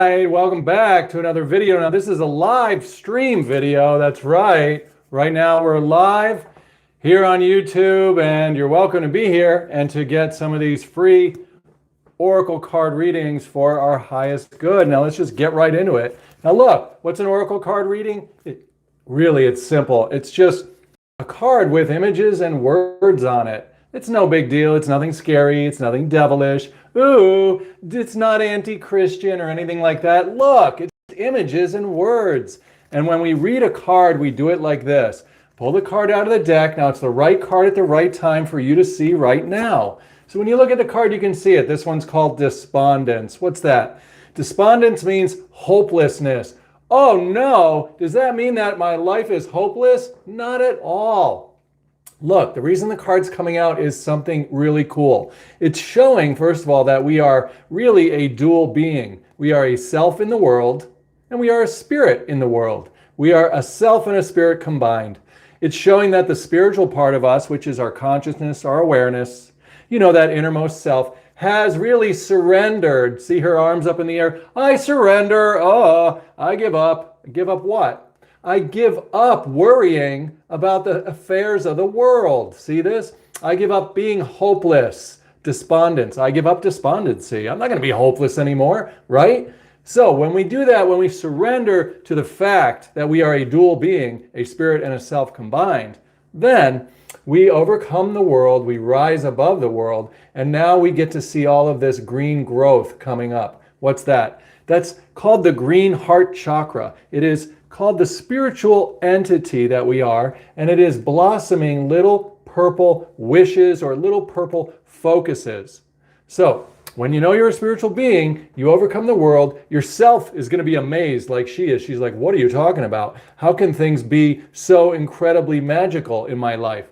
Hi, welcome back to another video. Now this is a live stream video, that's right. Right now we're live here on YouTube and you're welcome to be here and to get some of these free oracle card readings for our highest good. Now let's just get right into it. Now look, what's an oracle card reading? It's simple. It's just a card with images and words on it. It's no big deal. It's nothing scary. It's nothing devilish. Ooh, it's not anti-Christian or anything like that. Look, it's images and words. And when we read a card, we do it like this. Pull the card out of the deck. Now it's the right card at the right time for you to see right now. So when you look at the card, you can see it. This one's called Despondence. What's that? Despondence means hopelessness. Oh no, does that mean that my life is hopeless? Not at all. Look, the reason the card's coming out is something really cool. It's showing, first of all, that we are really a dual being. We are a self in the world, and we are a spirit in the world. We are a self and a spirit combined. It's showing that the spiritual part of us, which is our consciousness, our awareness, that innermost self, has really surrendered. See her arms up in the air. I surrender. Oh, I give up. Give up what? I give up worrying about the affairs of the world. See this? I give up being hopeless. Despondence. I give up despondency. I'm not going to be hopeless anymore, right? So when we do that, when we surrender to the fact that we are a dual being, a spirit and a self combined, then we overcome the world, we rise above the world, and now we get to see all of this green growth coming up. What's that? That's called the green heart chakra. It is called the spiritual entity that we are, and it is blossoming little purple wishes or little purple focuses. So when you know you're a spiritual being, you overcome the world, yourself is going to be amazed like she is. She's like, what are you talking about? How can things be so incredibly magical in my life?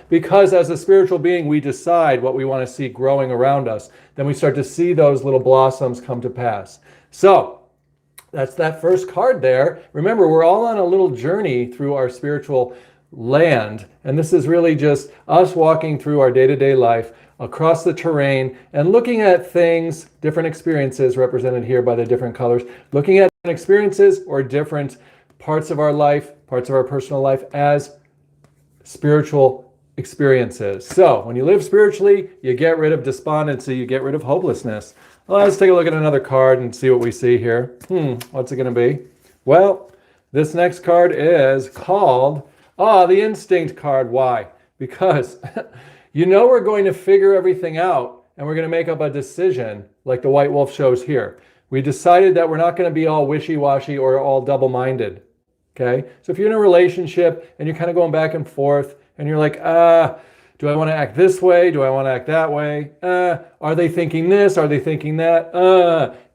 Because as a spiritual being, we decide what we want to see growing around us. Then we start to see those little blossoms come to pass. So that's that first card there. Remember, we're all on a little journey through our spiritual land. And this is really just us walking through our day-to-day life across the terrain and looking at things, different experiences represented here by the different colors, looking at experiences or different parts of our life, parts of our personal life as spiritual experiences. So when you live spiritually, you get rid of despondency, you get rid of hopelessness. Well, let's take a look at another card and see what we see here. What's it going to be? Well, this next card is called, the instinct card. Why? Because we're going to figure everything out and we're going to make up a decision like the White Wolf shows here. We decided that we're not going to be all wishy-washy or all double-minded. Okay? So if you're in a relationship and you're kind of going back and forth and you're like, do I want to act this way? Do I want to act that way? Are they thinking this? Are they thinking that?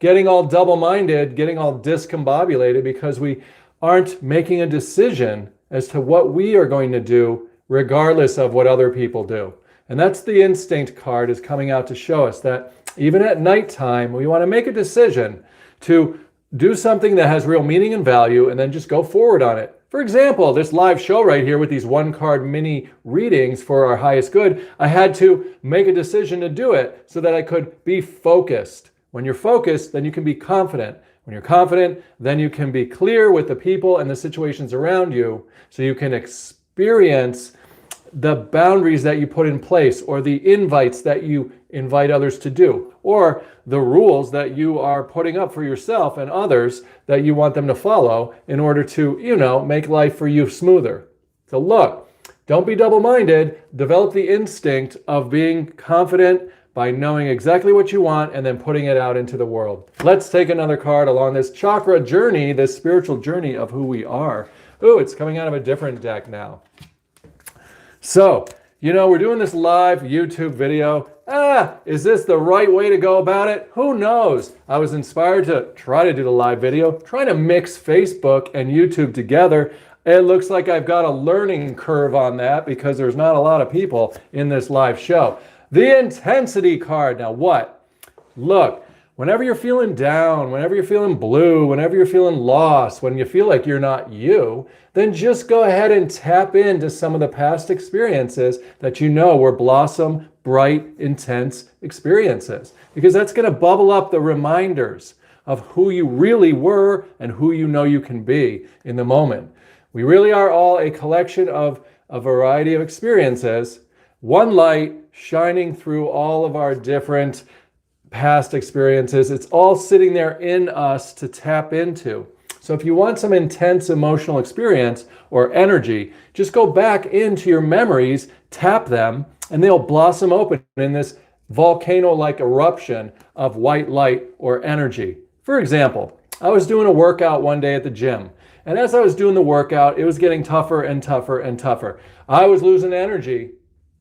Getting all double-minded, getting all discombobulated because we aren't making a decision as to what we are going to do regardless of what other people do. And that's the instinct card is coming out to show us that even at nighttime, we want to make a decision to do something that has real meaning and value and then just go forward on it. For example, this live show right here with these one-card mini readings for our highest good, I had to make a decision to do it so that I could be focused. When you're focused, then you can be confident. When you're confident, then you can be clear with the people and the situations around you so you can experience the boundaries that you put in place or the invites that you invite others to do or the rules that you are putting up for yourself and others that you want them to follow in order to, make life for you smoother. So look, don't be double-minded. Develop the instinct of being confident by knowing exactly what you want and then putting it out into the world. Let's take another card along this chakra journey, this spiritual journey of who we are. Ooh, it's coming out of a different deck now. So, we're doing this live YouTube video. Is this the right way to go about it? Who knows? I was inspired to try to do the live video, trying to mix Facebook and YouTube together. It looks like I've got a learning curve on that because there's not a lot of people in this live show. The intensity card. Now what? Look, whenever you're feeling down, whenever you're feeling blue, whenever you're feeling lost, when you feel like you're not you, then just go ahead and tap into some of the past experiences that were blossom, bright, intense experiences. Because that's going to bubble up the reminders of who you really were and who you know you can be in the moment. We really are all a collection of a variety of experiences, one light shining through all of our different past experiences. It's all sitting there in us to tap into. So if you want some intense emotional experience or energy, just go back into your memories, tap them, and they'll blossom open in this volcano-like eruption of white light or energy. For example, I was doing a workout one day at the gym, and as I was doing the workout, it was getting tougher and tougher and tougher. I was losing energy.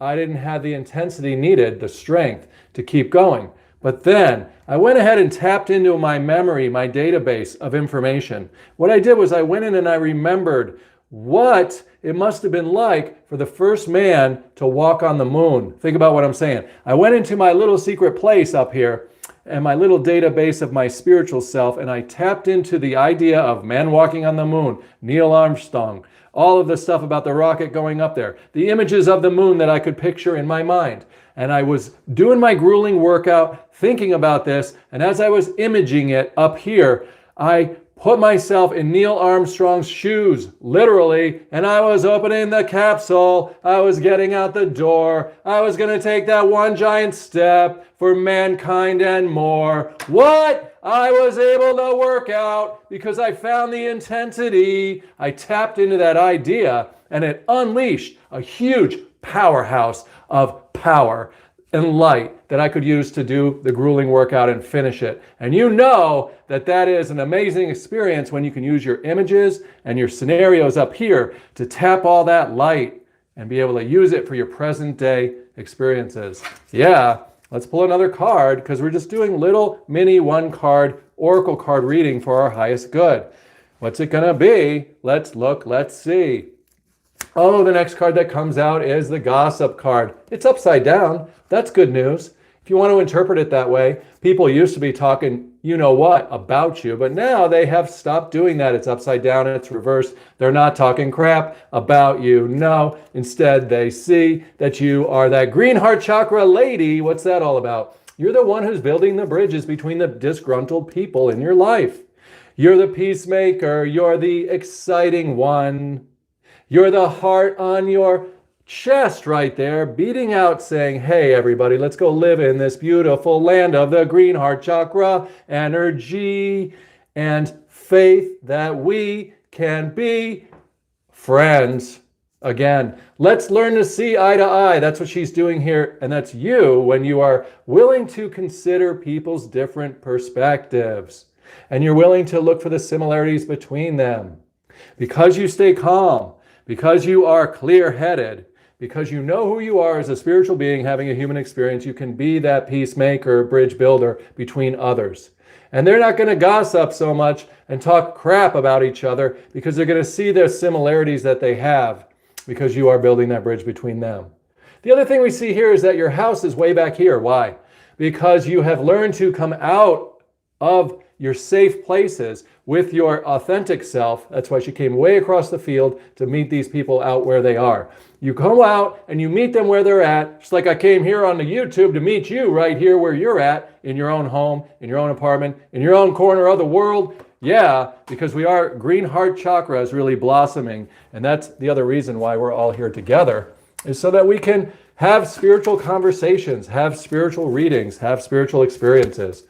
I didn't have the intensity needed, the strength to keep going. But then I went ahead and tapped into my memory, my database of information. What I did was I went in and I remembered what it must have been like for the first man to walk on the moon. Think about what I'm saying. I went into my little secret place up here and my little database of my spiritual self, and I tapped into the idea of man walking on the moon, Neil Armstrong, all of the stuff about the rocket going up there, the images of the moon that I could picture in my mind. And I was doing my grueling workout, thinking about this, and as I was imaging it up here, I put myself in Neil Armstrong's shoes, literally, and I was opening the capsule. I was getting out the door. I was going to take that one giant step for mankind and more. What? I was able to work out because I found the intensity. I tapped into that idea, and it unleashed a huge powerhouse of power and light that I could use to do the grueling workout and finish it. And you know that that is an amazing experience when you can use your images and your scenarios up here to tap all that light and be able to use it for your present day experiences. Yeah, let's pull another card because we're just doing little mini one card oracle card reading for our highest good. What's it gonna be? Let's look, let's see. Oh, the next card that comes out is the gossip card. It's upside down. That's good news. If you want to interpret it that way, people used to be talking, you know what, about you, but now they have stopped doing that. It's upside down and it's reversed. They're not talking crap about you. No, instead they see that you are that green heart chakra lady. What's that all about? You're the one who's building the bridges between the disgruntled people in your life. You're the peacemaker. You're the exciting one. You're the heart on your chest right there, beating out saying, hey, everybody, let's go live in this beautiful land of the green heart chakra, energy, and faith that we can be friends. Again, let's learn to see eye to eye. That's what she's doing here. And that's you when you are willing to consider people's different perspectives. And you're willing to look for the similarities between them. Because you stay calm. Because you are clear-headed, because you know who you are as a spiritual being having a human experience, you can be that peacemaker, bridge builder between others. And they're not going to gossip so much and talk crap about each other because they're going to see the similarities that they have because you are building that bridge between them. The other thing we see here is that your house is way back here. Why? Because you have learned to come out of your safe places with your authentic self. That's why she came way across the field to meet these people out where they are. You go out and you meet them where they're at, just like I came here on the YouTube to meet you right here where you're at, in your own home, in your own apartment, in your own corner of the world. Yeah, because we are green heart chakra is really blossoming. And that's the other reason why we're all here together, is so that we can have spiritual conversations, have spiritual readings, have spiritual experiences.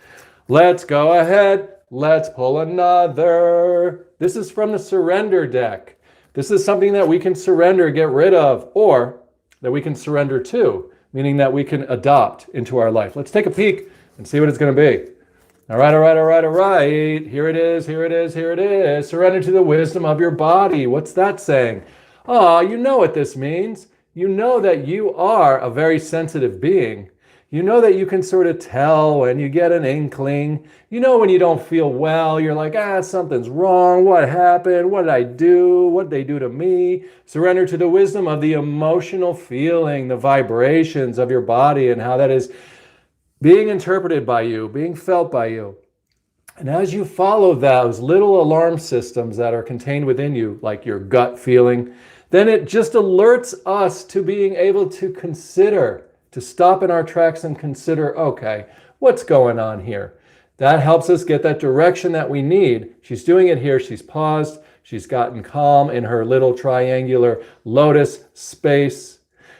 Let's go ahead. Let's pull another. This is from the surrender deck. This is something that we can surrender, get rid of, or that we can surrender to, meaning that we can adopt into our life. Let's take a peek and see what it's going to be. All right, all right, all right, all right. Here it is, here it is, here it is. Surrender to the wisdom of your body. What's that saying? Ah, you know what this means. You know that you are a very sensitive being. You know that you can sort of tell when you get an inkling. You know when you don't feel well, you're like, something's wrong. What happened? What did I do? What did they do to me? Surrender to the wisdom of the emotional feeling, the vibrations of your body and how that is being interpreted by you, being felt by you. And as you follow those little alarm systems that are contained within you, like your gut feeling, then it just alerts us to being able to consider, to stop in our tracks and consider, okay, what's going on here? That helps us get that direction that we need. She's doing it here. She's paused. She's gotten calm in her little triangular lotus space.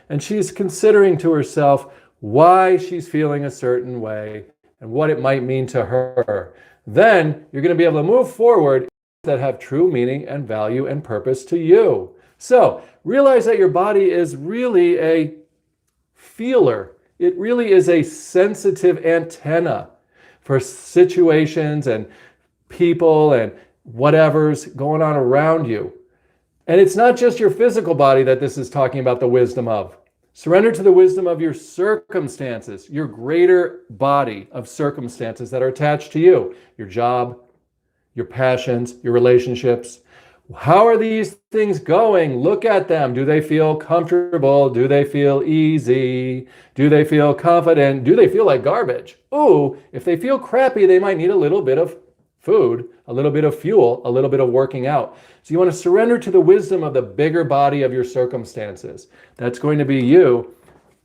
And she's considering to herself why she's feeling a certain way and what it might mean to her. Then you're going to be able to move forward that have true meaning and value and purpose to you. So realize that your body is really a feeler. It really is a sensitive antenna for situations and people and whatever's going on around you. And it's not just your physical body that this is talking about the wisdom of. Surrender to the wisdom of your circumstances, your greater body of circumstances that are attached to you, your job, your passions, your relationships. How are these things going? Look at them. Do they feel comfortable? Do they feel easy? Do they feel confident? Do they feel like garbage? Ooh, if they feel crappy, they might need a little bit of food, a little bit of fuel, a little bit of working out. So you want to surrender to the wisdom of the bigger body of your circumstances. That's going to be you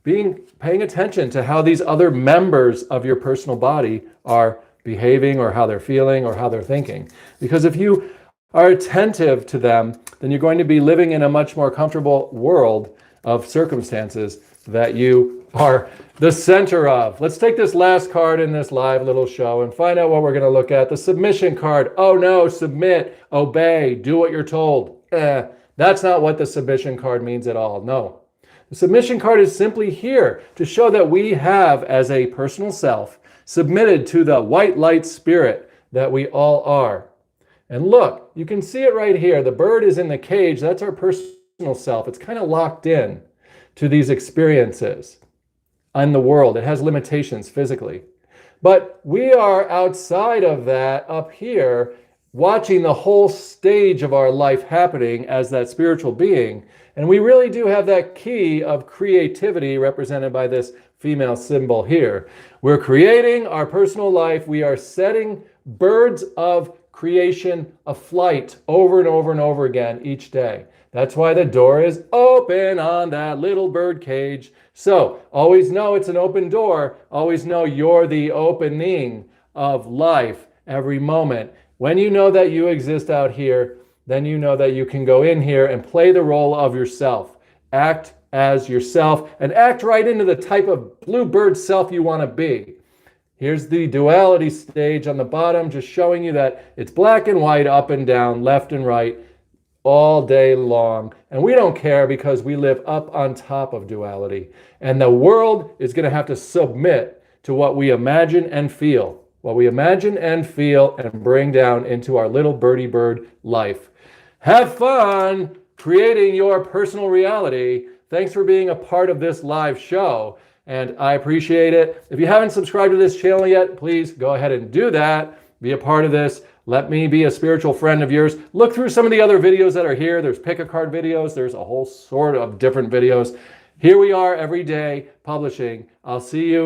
paying attention to how these other members of your personal body are behaving or how they're feeling or how they're thinking. Because if you are attentive to them, then you're going to be living in a much more comfortable world of circumstances that you are the center of. Let's take this last card in this live little show and find out what we're going to look at. The submission card. Oh no, submit, obey, do what you're told. That's not what the submission card means at all. No. The submission card is simply here to show that we have, as a personal self, submitted to the white light spirit that we all are. And look, you can see it right here. The bird is in the cage. That's our personal self. It's kind of locked in to these experiences in the world. It has limitations physically. But we are outside of that up here, watching the whole stage of our life happening as that spiritual being. And we really do have that key of creativity represented by this female symbol here. We're creating our personal life. We are setting birds of creation aflight over and over and over again each day. That's why the door is open on that little bird cage. So always know it's an open door. Always know you're the opening of life every moment. When you know that you exist out here, then you know that you can go in here and play the role of yourself. Act as yourself and act right into the type of bluebird self you want to be. Here's the duality stage on the bottom, just showing you that it's black and white, up and down, left and right, all day long. And we don't care because we live up on top of duality. And the world is going to have to submit to what we imagine and feel. What we imagine and feel and bring down into our little birdie bird life. Have fun creating your personal reality. Thanks for being a part of this live show. And I appreciate it. If you haven't subscribed to this channel yet, please go ahead and do that. Be a part of this. Let me be a spiritual friend of yours. Look through some of the other videos that are here. There's pick a card videos. There's a whole sort of different videos. Here we are every day publishing. I'll see you